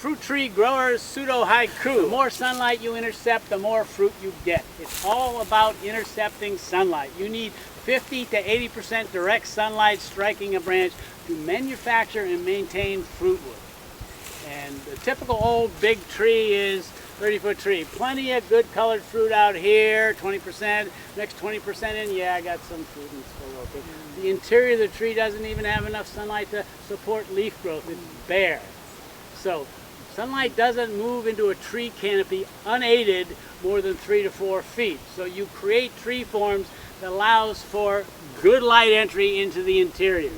Fruit tree growers pseudo haiku. The more sunlight you intercept, the more fruit you get. It's all about intercepting sunlight. You need 50 to 80% direct sunlight striking a branch to manufacture and maintain fruit wood. And the typical old big tree is 30-foot tree. Plenty of good colored fruit out here, 20%. Next 20% in, yeah, I got some fruit and it's still okay. The interior of the tree doesn't even have enough sunlight to support leaf growth. It's bare. So sunlight doesn't move into a tree canopy unaided more than 3 to 4 feet. So you create tree forms that allows for good light entry into the interior.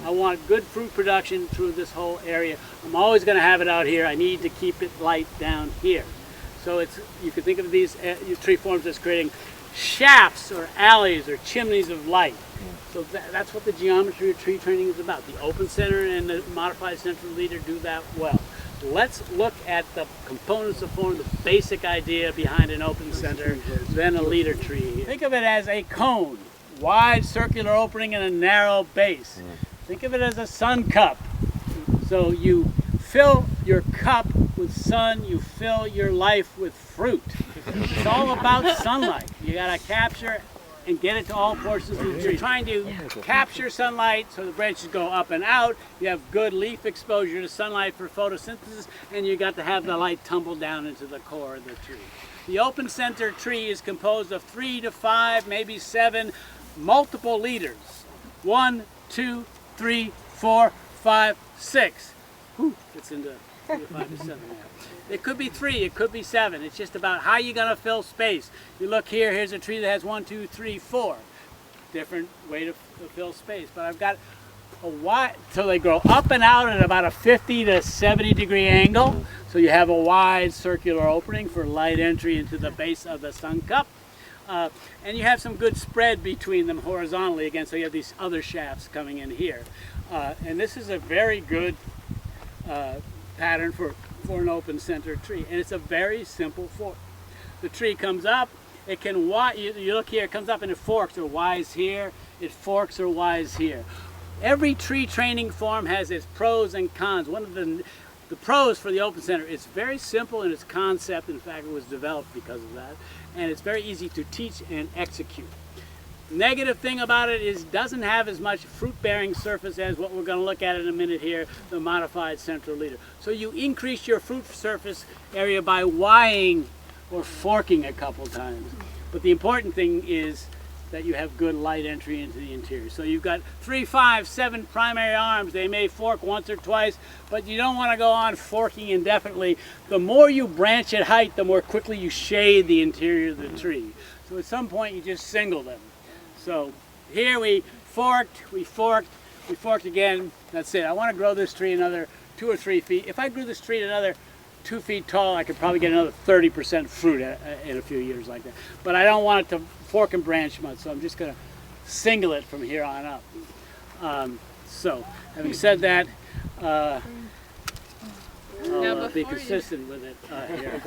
I want good fruit production through this whole area. I'm always going to have it out here. I need to keep it light down here. So you can think of these tree forms as creating shafts or alleys or chimneys of light. So that's what the geometry of tree training is about. The open center and the modified central leader do that well. Let's look at the components that form the basic idea behind an open center, then a leader tree. Think of it as a cone, wide circular opening and a narrow base. Think of it as a sun cup. So you fill your cup with sun, you fill your life with fruit. It's all about sunlight. You gotta capture and get it to all portions of the tree. You're trying to capture sunlight so the branches go up and out. You have good leaf exposure to sunlight for photosynthesis, and you got to have the light tumble down into the core of the tree. The open center tree is composed of 3 to 5, maybe 7 multiple leaders. 1, 2, 3, 4, 5, 6. Gets into 3 to 5 to 7 now. It could be 3, it could be 7. It's just about how you're going to fill space. You look here, here's a tree that has 1, 2, 3, 4. Different way to fill space. But I've got a wide, so they grow up and out at about a 50 to 70 degree angle. So you have a wide circular opening for light entry into the base of the sun cup. And you have some good spread between them horizontally again, so you have these other shafts coming in here. And this is a very good pattern for an open center tree, and it's a very simple form. The tree comes up, it can you look here, it comes up and it forks or Y's here, it forks or Y's here. Every tree training form has its pros and cons. One of the pros for the open center, it's very simple in its concept. In fact, it was developed because of that, and it's very easy to teach and execute. The negative thing about it is it doesn't have as much fruit-bearing surface as what we're going to look at in a minute here, the modified central leader. So you increase your fruit surface area by Ying or forking a couple times. But the important thing is that you have good light entry into the interior. So you've got 3, 5, 7 primary arms. They may fork once or twice, but you don't want to go on forking indefinitely. The more you branch at height, the more quickly you shade the interior of the tree. So at some point you just single them. So here we forked again. That's it. I want to grow this tree another 2 or 3 feet. If I grew this tree another 2 feet tall, I could probably get another 30% fruit in a few years like that. But I don't want it to fork and branch much, so I'm just going to single it from here on up. So having said that, I'll be consistent with it here.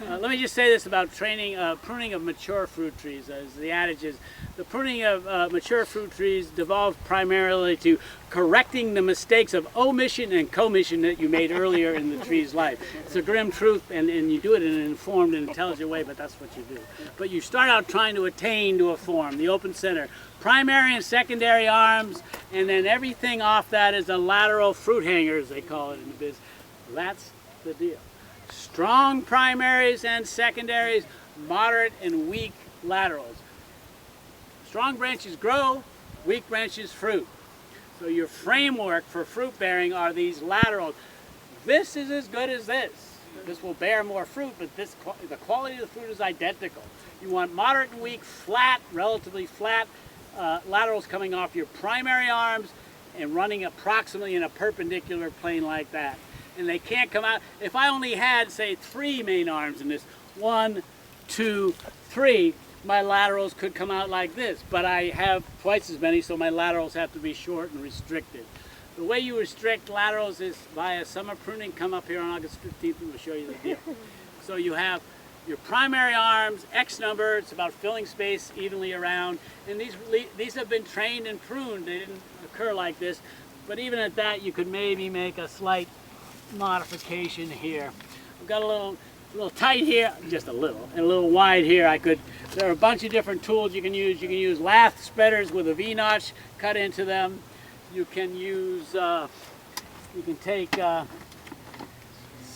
Let me just say this about pruning of mature fruit trees. As the adage is, the pruning of mature fruit trees devolved primarily to correcting the mistakes of omission and commission that you made earlier in the tree's life. It's a grim truth, and you do it in an informed and intelligent way, but that's what you do. But you start out trying to attain to a form, the open center, primary and secondary arms, and then everything off that is a lateral fruit hanger, as they call it in the biz. That's the deal. Strong primaries and secondaries, moderate and weak laterals. Strong branches grow, weak branches fruit. So your framework for fruit bearing are these laterals. This is as good as this. This will bear more fruit, but the quality of the fruit is identical. You want moderate and weak, flat, relatively flat laterals coming off your primary arms and running approximately in a perpendicular plane like that. And they can't come out. If I only had, say, 3 main arms in this, 1, 2, 3, my laterals could come out like this. But I have twice as many, so my laterals have to be short and restricted. The way you restrict laterals is via summer pruning. Come up here on August 15th and we'll show you the deal. So you have your primary arms, X number, it's about filling space evenly around. And these have been trained and pruned. They didn't occur like this. But even at that, you could maybe make a slight modification here. I've got a little tight here, just a little, and a little wide here. There are a bunch of different tools you can use. You can use lath spreaders with a V-notch cut into them. You can use, you can take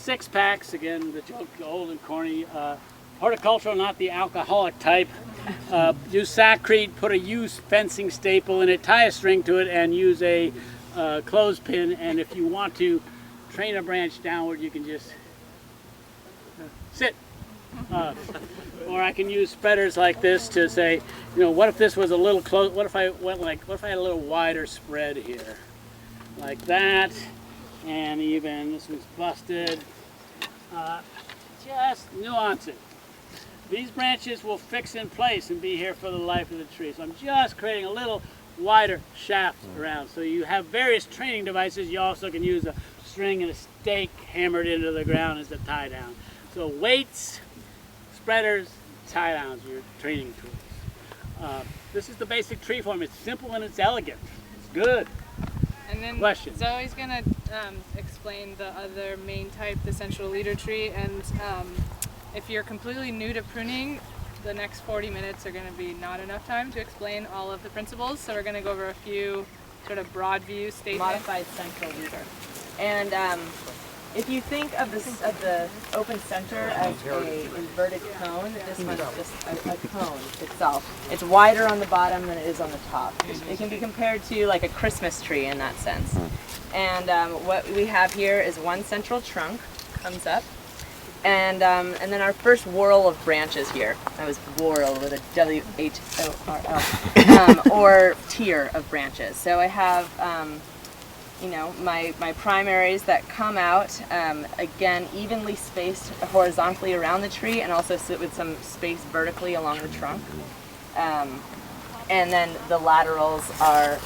6-packs, again, the joke, the old and corny, horticultural, not the alcoholic type. Use saccrete, put a used fencing staple in it, tie a string to it, and use a clothespin. And if you want to train a branch downward, you can just sit. Or I can use spreaders like this to say, you know, what if this was a little close? What if I had a little wider spread here, like that, and even this one's busted. Just nuance it. These branches will fix in place and be here for the life of the tree. So I'm just creating a little wider shaft around. So you have various training devices. You also can use a string and a stake hammered into the ground as a tie down. So weights, spreaders, tie downs are your training tools. This is the basic tree form. It's simple and it's elegant. It's good. And then Questions? Zoe's going to explain the other main type, the central leader tree. And if you're completely new to pruning, the next 40 minutes are going to be not enough time to explain all of the principles. So we're going to go over a few sort of broad view statements. Modified central leader. And if you think of the open center as a inverted cone, this one's just a cone itself. It's wider on the bottom than it is on the top. It can be compared to like a Christmas tree in that sense. And what we have here is one central trunk comes up, and then our first whorl of branches here. That was whorl with a W-H-O-R-L, or tier of branches. So I have you know, my primaries that come out, again, evenly spaced horizontally around the tree, and also sit with some space vertically along the trunk. And then the laterals are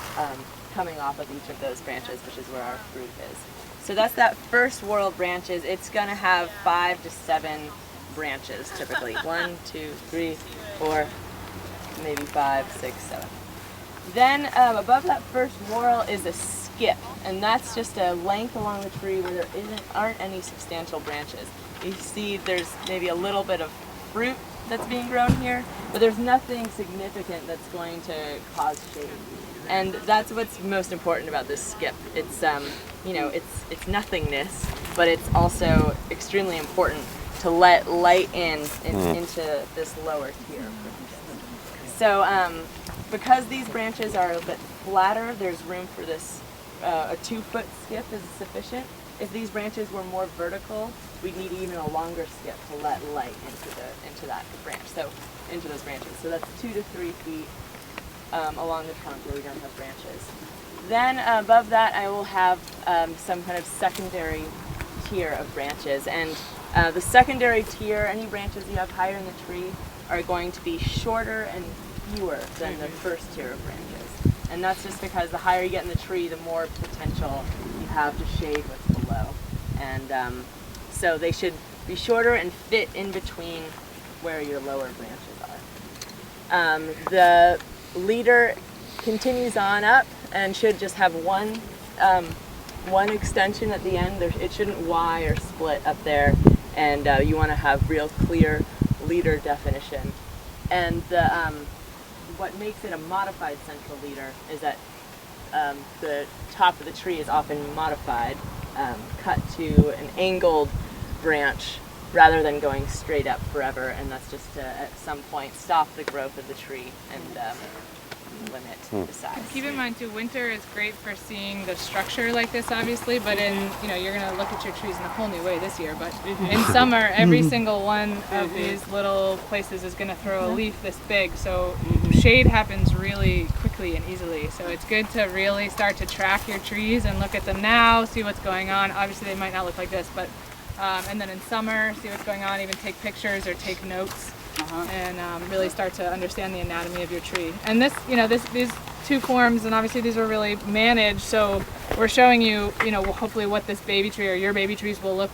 coming off of each of those branches, which is where our fruit is. So that's that first whorl of branches. It's going to have 5 to 7 branches, typically. 1, 2, 3, 4, maybe 5, 6, 7. Then above that first whorl is a skip, and that's just a length along the tree where there aren't any substantial branches. You see there's maybe a little bit of fruit that's being grown here, but there's nothing significant that's going to cause shade. And that's what's most important about this skip. It's you know, it's nothingness, but it's also extremely important to let light into this lower tier. So because these branches are a bit flatter, there's room for this. A 2-foot skip is sufficient. If these branches were more vertical, we'd need even a longer skip to let light into that branch. So into those branches. So that's 2 to 3 feet along the trunk where we don't have branches. Then above that, I will have some kind of secondary tier of branches, and the secondary tier, any branches you have higher in the tree, are going to be shorter and fewer than the first tier of branches. And that's just because the higher you get in the tree, the more potential you have to shade what's below. And so they should be shorter and fit in between where your lower branches are. The leader continues on up and should just have one extension at the end. It shouldn't Y or split up there, and you want to have real clear leader definition. And what makes it a modified central leader is that the top of the tree is often modified, cut to an angled branch rather than going straight up forever, and that's just to, at some point, stop the growth of the tree and limit the size. Keep in mind too, winter is great for seeing the structure like this, obviously, but you're gonna look at your trees in a whole new way this year, but in summer, every single one of these little places is gonna throw a leaf this big, so shade happens really quickly and easily. So it's good to really start to track your trees and look at them now, see what's going on. Obviously they might not look like this, but and then in summer, see what's going on, even take pictures or take notes. And really start to understand the anatomy of your tree. And this, these two forms, and obviously these are really managed, so we're showing you, hopefully what this baby tree or your baby trees will look,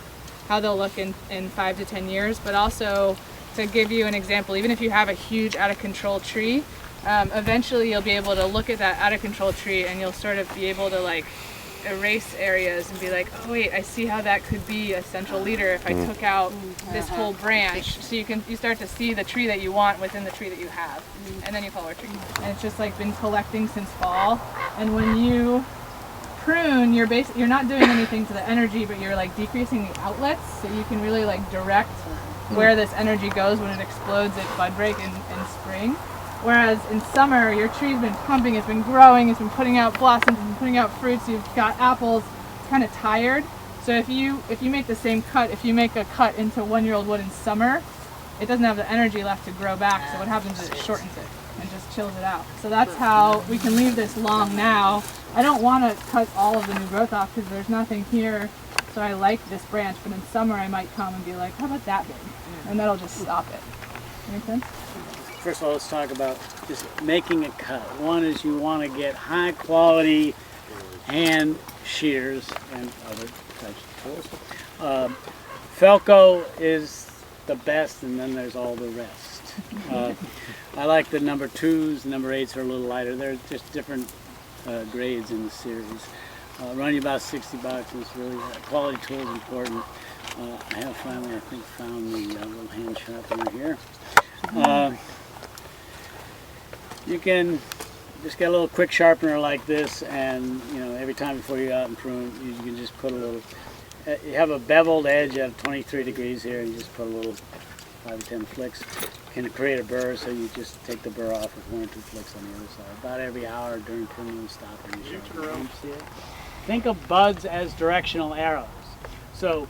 how they'll look in 5 to 10 years, but also to give you an example, even if you have a huge out of control tree, eventually you'll be able to look at that out of control tree and you'll sort of be able to erase areas and be like, oh wait, I see how that could be a central leader if I took out this whole branch. So you start to see the tree that you want within the tree that you have, and then you follow a tree. And it's just like been collecting since fall. And when you prune, you're not doing anything to the energy, but you're like decreasing the outlets, so you can really like direct where this energy goes when it explodes at bud break in spring. Whereas in summer, your tree's been pumping, it's been growing, it's been putting out blossoms, it's been putting out fruits, you've got apples, it's kind of tired. So if you make the same cut, if you make a cut into 1-year-old wood in summer, it doesn't have the energy left to grow back, so what happens is it shortens it and just chills it out. So that's how we can leave this long now. I don't want to cut all of the new growth off because there's nothing here, so I like this branch, but in summer I might come and be like, how about that big? And that'll just stop it. Make sense? First of all, let's talk about just making a cut. One is you want to get high quality hand shears and other types of tools. Felco is the best, and then there's all the rest. I like the number 2s, the number 8s are a little lighter. They're just different grades in the series. Run you about $60. It's really quality tool is important. I have finally, I think, found the little hand sharpener here. You can just get a little quick sharpener like this, and every time before you go out and prune, you can just put a little. You have a beveled edge at 23 degrees here, and you just put a little 5 or 10 flicks. You can create a burr, so you just take the burr off with 1 or 2 flicks on the other side. About every hour during pruning and stopping. Think of buds as directional arrows. So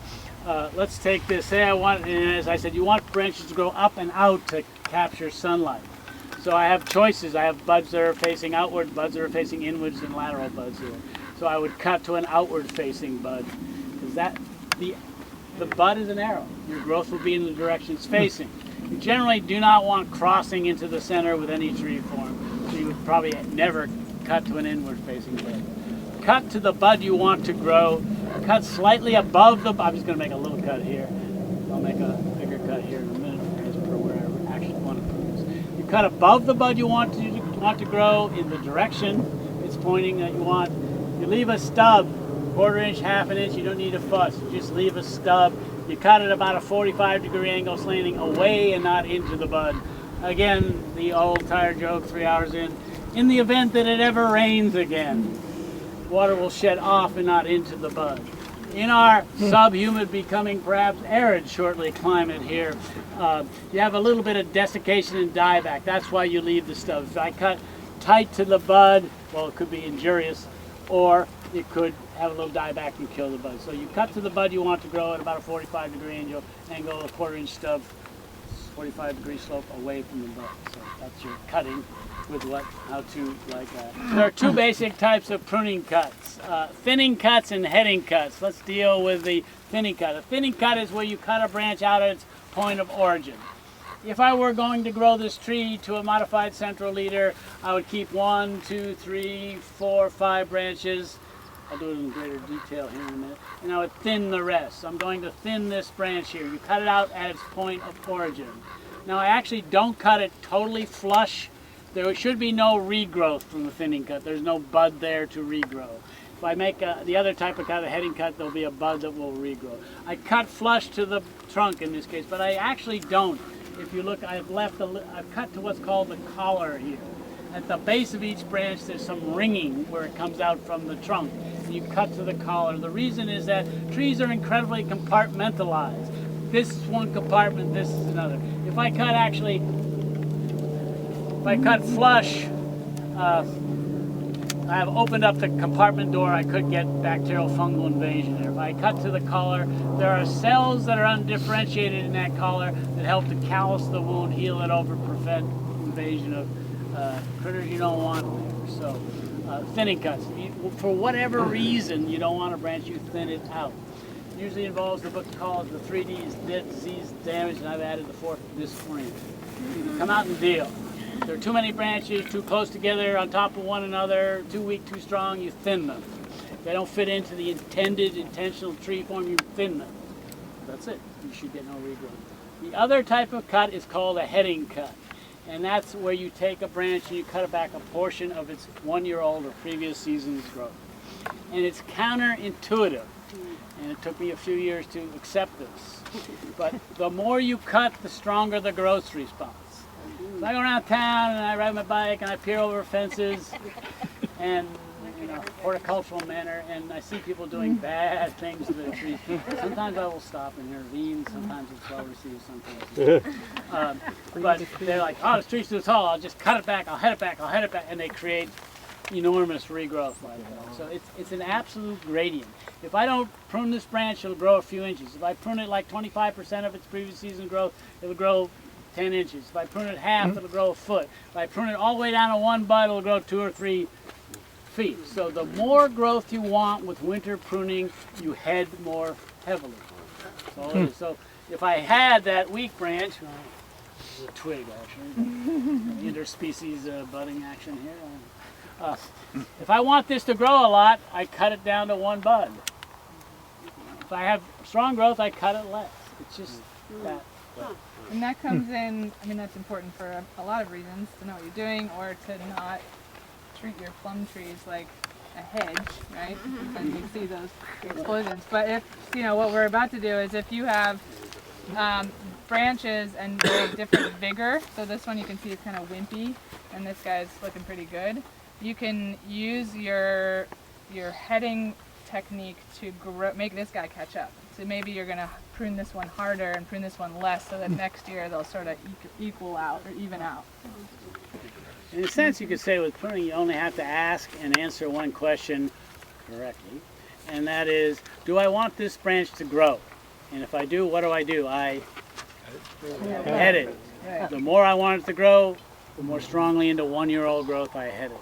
let's take this. Say I want, and as I said, you want branches to grow up and out to capture sunlight. So I have choices. I have buds that are facing outward, buds that are facing inwards, and lateral buds here. So I would cut to an outward facing bud, because the bud is an arrow. Your growth will be in the direction it's facing. You generally do not want crossing into the center with any tree form. So you would probably never cut to an inward facing bud. Cut to the bud you want to grow. Cut slightly above the bud. I'm just going to make a little cut here. I'll make a bigger cut here in a minute as per where I actually want to prune this. You cut above the bud you want to grow in the direction it's pointing that you want. You leave a stub, 1/4 inch, 1/2 inch. You don't need a fuss. You just leave a stub. You cut it about a 45-degree angle, slanting away and not into the bud. Again, the old tired joke 3 hours in the event that it ever rains again, water will shed off and not into the bud. In our subhumid, becoming perhaps arid shortly climate here, you have a little bit of desiccation and dieback. That's why you leave the stubs. If I cut tight to the bud, well, it could be injurious, or it could have a little dieback and kill the bud. So you cut to the bud you want to grow at about a 45-degree angle, a 1/4 inch stub, 45-degree slope away from the bud. So that's your cutting with how to like that. There are 2 basic types of pruning cuts, thinning cuts and heading cuts. Let's deal with the thinning cut. A thinning cut is where you cut a branch out at its point of origin. If I were going to grow this tree to a modified central leader, I would keep 1, 2, 3, 4, 5 branches. I'll do it in greater detail here in a minute. And I would thin the rest. So I'm going to thin this branch here. You cut it out at its point of origin. Now I actually don't cut it totally flush. There should be no regrowth from the thinning cut. There's no bud there to regrow. If I make the other type of cut, a heading cut, there'll be a bud that will regrow. I cut flush to the trunk in this case, but I actually don't. If you look, I've cut to what's called the collar here. At the base of each branch, there's some ringing where it comes out from the trunk. And you cut to the collar. The reason is that trees are incredibly compartmentalized. This is one compartment, this is another. If I cut flush, I have opened up the compartment door, I could get bacterial fungal invasion there. If I cut to the collar, there are cells that are undifferentiated in that collar that help to callus the wound, heal it over, prevent invasion of critters you don't want there. So thinning cuts. For whatever reason you don't want a branch, you thin it out. It usually involves the book calls the 3 Ds, disease, damage, and I've added the 4th this morning. Come out and deal. If there are too many branches, too close together on top of one another, too weak, too strong, you thin them. If they don't fit into the intentional tree form, you thin them. That's it. You should get no regrowth. The other type of cut is called a heading cut. And that's where you take a branch and you cut it back a portion of its 1-year-old or previous season's growth. And it's counterintuitive. And it took me a few years to accept this. But the more you cut, the stronger the growth response. So I go around town and I ride my bike and I peer over fences and horticultural manner, and I see people doing bad things to their trees. Sometimes I will stop and intervene, sometimes it's well received, sometimes but they're like, oh, this tree's too tall, I'll just cut it back, I'll head it back, and they create enormous regrowth like that. So it's an absolute gradient. If I don't prune this branch, it'll grow a few inches. If I prune it like 25% of its previous season growth, it'll grow 10 inches. If I prune it half, it'll grow a foot. If I prune it all the way down to one bud, it'll grow 2 or 3 feet. So the more growth you want with winter pruning, you head more heavily. So if I had that weak branch, this is a twig actually, interspecies budding action here. If I want this to grow a lot, I cut it down to one bud. If I have strong growth, I cut it less. It's just that. And that comes in, I mean, that's important for a lot of reasons, to know what you're doing or to not treat your plum trees like a hedge, right? And you see those explosions. But if, what we're about to do is if you have branches and they're different vigor, so this one you can see is kind of wimpy and this guy's looking pretty good, you can use your heading technique to make this guy catch up. So maybe you're going to prune this one harder and prune this one less so that next year they'll sort of equal out or even out. In a sense, you could say with pruning, you only have to ask and answer one question correctly, and that is, do I want this branch to grow? And if I do, what do? I head it. The more I want it to grow, the more strongly into one-year-old growth I head it.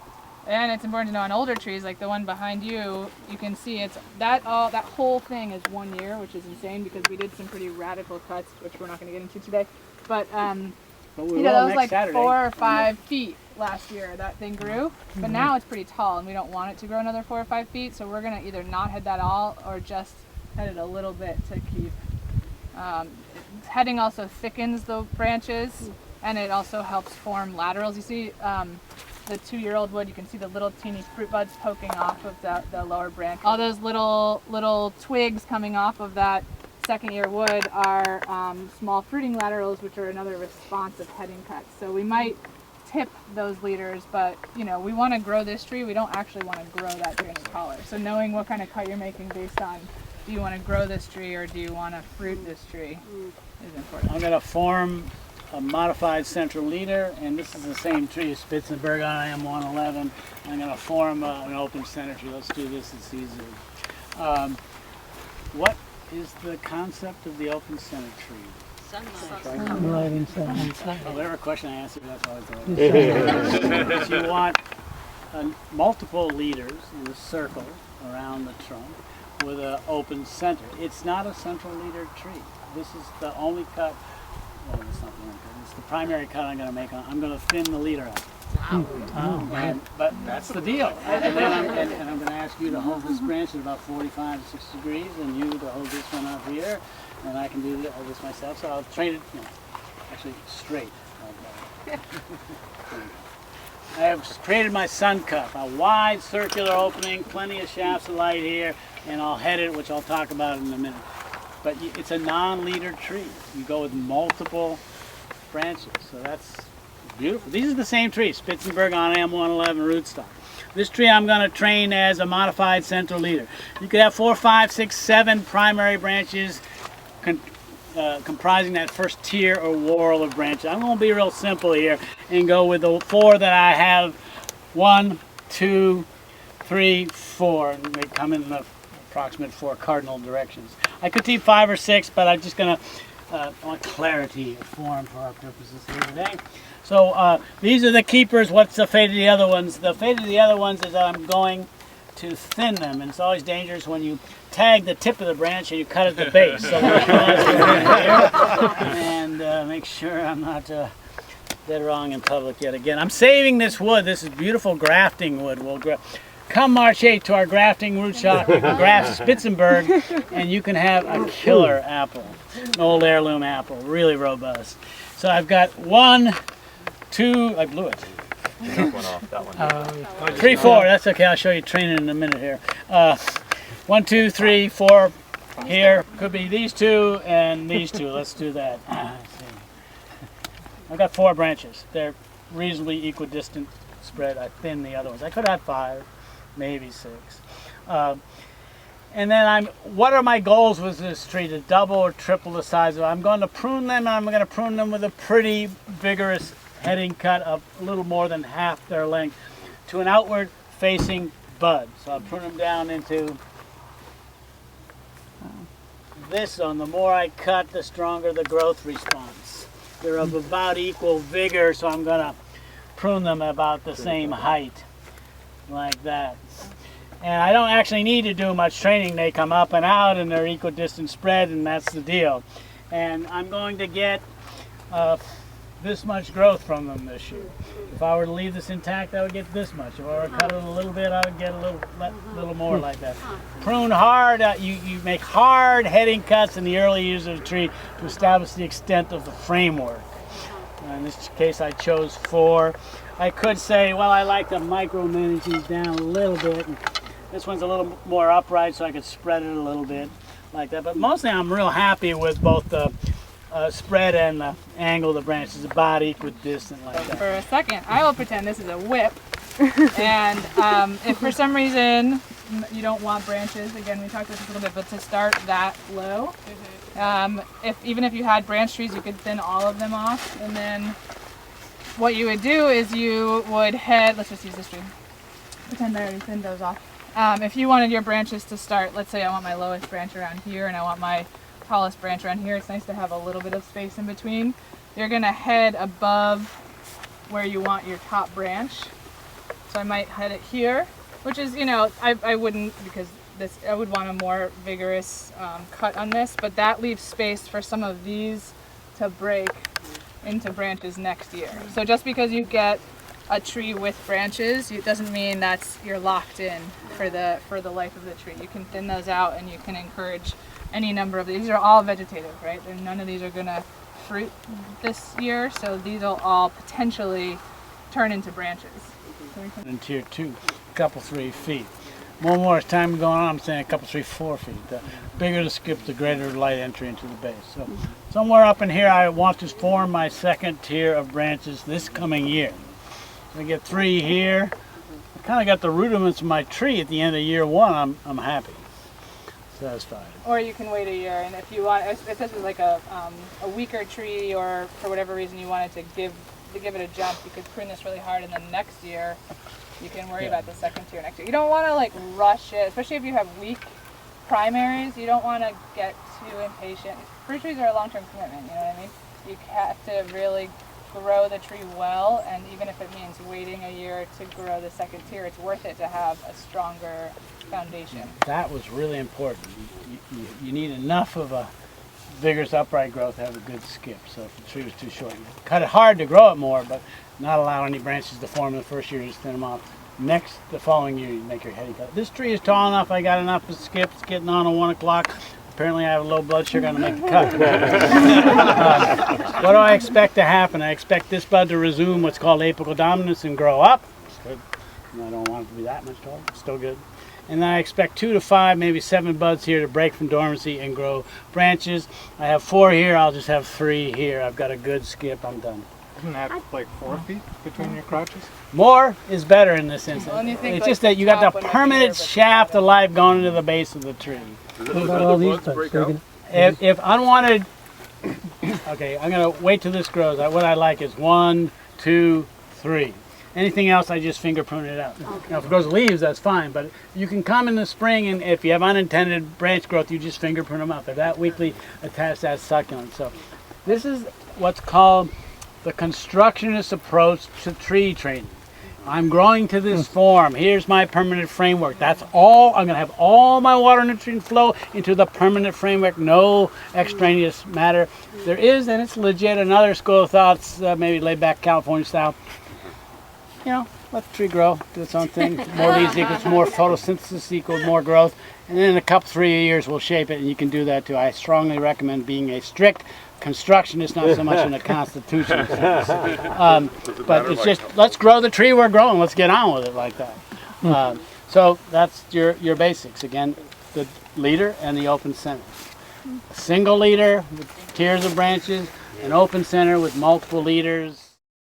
And it's important to know on older trees, like the one behind you, you can see it's that whole thing is 1 year, which is insane because we did some pretty radical cuts, which we're not going to get into today. But that was like Saturday. 4 or 5 feet last year that thing grew, but now it's pretty tall and we don't want it to grow another 4 or 5 feet, so we're going to either not head that all or just head it a little bit to keep. Heading also thickens the branches and it also helps form laterals. You see the 2-year-old wood, you can see the little teeny fruit buds poking off of the lower branch. All those little twigs coming off of that second-year wood are small fruiting laterals, which are another response of heading cuts. So we might tip those leaders, but we want to grow this tree. We don't actually want to grow that tree any taller. So knowing what kind of cut you're making based on, do you want to grow this tree or do you want to fruit this tree is important. I'm going to form a modified central leader, and this is the same tree, Spitzenberg on IM111. I'm going to form an open center tree. Let's do this, it's easier. What is the concept of the open center tree? Sunlight and sunlight. Whatever question I answer, that's always the right. You want multiple leaders in a circle around the trunk with an open center. It's not a central leader tree. This is the only cut. Well, it's not the only cut. It's the primary cut I'm going to make. I'm going to thin the leader out. Wow. But that's the deal. And I'm going to ask you to hold this branch at about 45 to 60 degrees, and you to hold this one up here, and I can do this myself. So I'll train it, actually straight. Like I have created my sun cup, a wide circular opening, plenty of shafts of light here, and I'll head it, which I'll talk about in a minute. But it's a non-leader tree. You go with multiple branches, so that's beautiful. These are the same trees, Spitzenberg on M111 rootstock. This tree I'm going to train as a modified central leader. You could have 4, 5, 6, 7 primary branches comprising that first tier or whorl of branches. I'm going to be real simple here and go with the 4 that I have. 1, 2, 3, 4. And they come in the approximate 4 cardinal directions. I could keep 5 or 6, but I'm just going to want clarity of form for our purposes here today. So these are the keepers. What's the fate of the other ones? The fate of the other ones is I'm going to thin them, and it's always dangerous when you tag the tip of the branch and you cut at the base. So and make sure I'm not dead wrong in public yet again. I'm saving this wood. This is beautiful grafting wood. Come March 8th to our grafting root shop. You can graft Spitzenberg, and you can have a killer apple, an old heirloom apple, really robust. So I've got 1, 2, I blew it, That one off. That one. 3, 4. That's okay. I'll show you training in a minute here. 1, 2, 3, 4. Here could be these two and these two. Let's do that. Let's see. I've got 4 branches. They're reasonably equidistant spread. I thin the other ones. I could have 5, maybe 6. And then what are my goals with this tree? To double or triple the size of it. I'm going to prune them, and I'm going to prune them with a pretty vigorous heading cut of a little more than half their length to an outward facing bud. So I'll prune them down into this zone. The more I cut, the stronger the growth response. They're of about equal vigor, so I'm going to prune them about the same height, like that. And I don't actually need to do much training. They come up and out and they're equidistant spread, and that's the deal. And I'm going to get this much growth from them this year. If I were to leave this intact, I would get this much. If I were to cut it a little bit, I would get a little more like that. Prune hard. You make hard heading cuts in the early years of the tree to establish the extent of the framework. In this case, I chose 4. I could say, well, I like to micromanage these down a little bit. This one's a little more upright, so I could spread it a little bit like that. But mostly I'm real happy with both the spread and the angle of the branches, about equidistant like that. For a second, I will pretend this is a whip. And if for some reason you don't want branches, again, we talked about this a little bit, but to start that low, even if you had branch trees, you could thin all of them off. And then what you would do is you would head, let's just use this tree. Pretend I already thinned those off. If you wanted your branches to start, let's say I want my lowest branch around here and I want my tallest branch around here, it's nice to have a little bit of space in between. You're going to head above where you want your top branch. So I might head it here, which is, I wouldn't, because I would want a more vigorous cut on this, but that leaves space for some of these to break into branches next year. So just because you get a tree with branches, it doesn't mean you're locked in for the life of the tree. You can thin those out, and you can encourage any number of these. Are all vegetative, right? None of these are going to fruit this year, so these will all potentially turn into branches. In tier 2, a couple 3 feet. More as time going on, I'm saying a couple 3, 4 feet. The bigger the skip, the greater the light entry into the base. So somewhere up in here, I want to form my second tier of branches this coming year. I get 3 here. I kind of got the rudiments of my tree at the end of year 1. I'm happy, satisfied. Or you can wait a year, and if you want, if this is like a weaker tree, or for whatever reason you wanted to give it a jump, you could prune this really hard, and then next year you can worry about the second tier next year. You don't want to rush it, especially if you have weak primaries. You don't want to get too impatient. Fruit trees are a long-term commitment. You know what I mean? You have to really grow the tree well, and even if it means waiting a year to grow the second tier, it's worth it to have a stronger foundation. That was really important. You need enough of a vigorous upright growth to have a good skip. So if the tree was too short, you cut it hard to grow it more, but not allow any branches to form in the first year, just thin them off. The following year, you make your heading cut. This tree is tall enough, I got enough to skip. It's getting on at 1 o'clock. Apparently I have low blood sugar, I'm going to make the cut. What do I expect to happen? I expect this bud to resume what's called apical dominance and grow up. Good. And I don't want it to be that much taller. Still good. And then I expect 2 to 5, maybe 7 buds here to break from dormancy and grow branches. I have 4 here, I'll just have 3 here. I've got a good skip, I'm done. Isn't that like 4 feet between your crotches? More is better in this instance. Well, It's just that you got the permanent shaft of life going into the base of the tree. What about all these buds? If unwanted, okay, I'm going to wait till this grows. What I like is 1, 2, 3. Anything else, I just finger prune it out. Okay. Now, if it grows leaves, that's fine, but you can come in the spring, and if you have unintended branch growth, you just finger prune them out. They're that weakly attached to that succulent. So this is what's called the constructionist approach to tree training. I'm growing to this form. Here's my permanent framework. That's all. I'm going to have all my water nutrient flow into the permanent framework. No extraneous matter. There is, and it's legit, another school of thoughts, maybe laid back California style. let the tree grow, do its own thing. More leaves equals more photosynthesis equals more growth. And then in a couple, 3 years, we'll shape it, and you can do that too. I strongly recommend being a strict constructionist, not so much in a constitutionist. But it's just, let's grow the tree we're growing. Let's get on with it like that. So that's your basics. Again, the leader and the open center. A single leader with tiers of branches, an open center with multiple leaders.